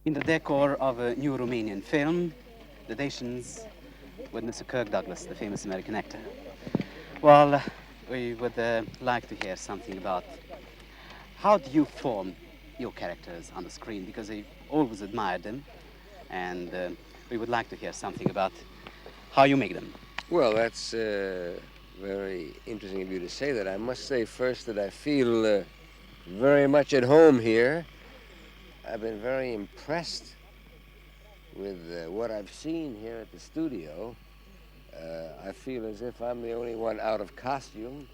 In the decor of a new Romanian film, The Dacians, with Mr. Kirk Douglas, the famous American actor. Well, we would like to hear something about how do you form your characters on the screen, because I always admired them, and we would like to hear something about how you make them. Well, that's very interesting of you to say that. I must say first that I feel very much at home here. I've been very impressed with what I've seen here at the studio. I feel as if I'm the only one out of costume.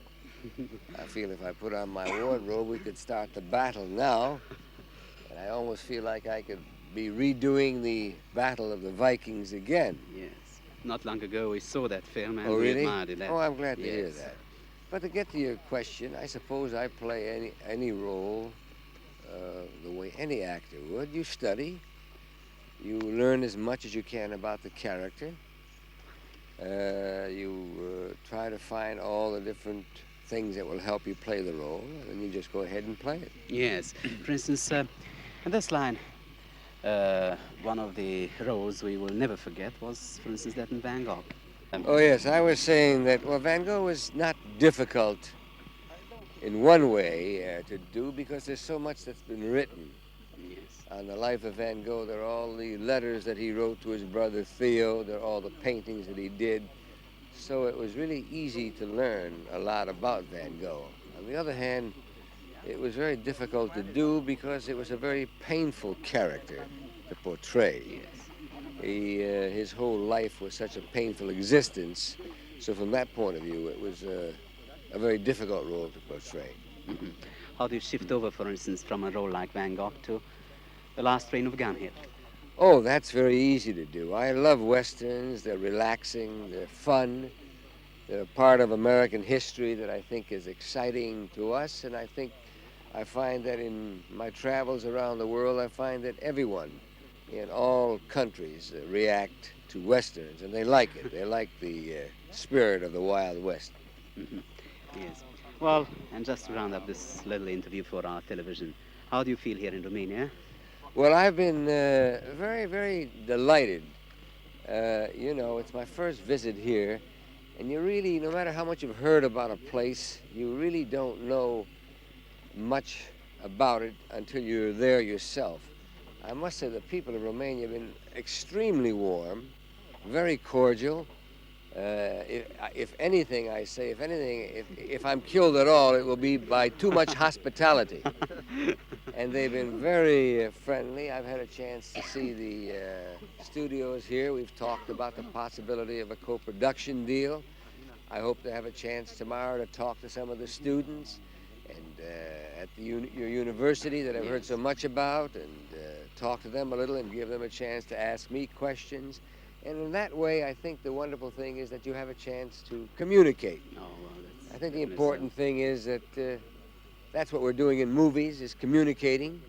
I feel if I put on my wardrobe, we could start the battle now. And I almost feel like I could be redoing the Battle of the Vikings again. Yes. Not long ago we saw that film and Oh, we really? admired it. Oh, I'm glad to hear Yes. that. But to get to your question, I suppose I play any role the way any actor would. You study, you learn as much as you can about the character. You try to find all the different things that will help you play the role, and then you just go ahead and play it. Yes. For instance, in this line, one of the roles we will never forget was, for instance, that in Van Gogh. Oh, yes, I was saying that, well, Van Gogh was not difficult in one way to do because there's so much that's been written Yes. on the life of Van Gogh. There are all the letters that he wrote to his brother Theo. There are all the paintings that he did. So it was really easy to learn a lot about Van Gogh. On the other hand, it was very difficult to do because it was a very painful character to portray. Yes. His whole life was such a painful existence. So from that point of view, it was a very difficult role to portray. Mhm. How do you shift over, for instance, from a role like Van Gogh to The Last Train of Gun Hill? Oh, that's very easy to do. I love Westerns. They're relaxing, they're fun. They're a part of American history that I think is exciting to us. And I find that in my travels around the world, I find that everyone in all countries react to Westerns, and they like it. They like the spirit of the Wild West. Mhm. Yes. Well, and just to round up this little interview for our television, how do you feel here in Romania? Well, I've been very, very delighted. It's my first visit here, and you really, no matter how much you've heard about a place, you really don't know much about it until you're there yourself. I must say the people of Romania have been extremely warm, very cordial. If anything, I say, if I'm killed at all, it will be by too much hospitality. And they've been very friendly. I've had a chance to see the studios here. We've talked about the possibility of a co-production deal. I hope to have a chance tomorrow to talk to some of the students and at your university that I've heard so much about, and talk to them a little and give them a chance to ask me questions. And in that way, I think the wonderful thing is that you have a chance to communicate. Oh, well, that's I think the definitely important thing is that that's what we're doing in movies, is communicating.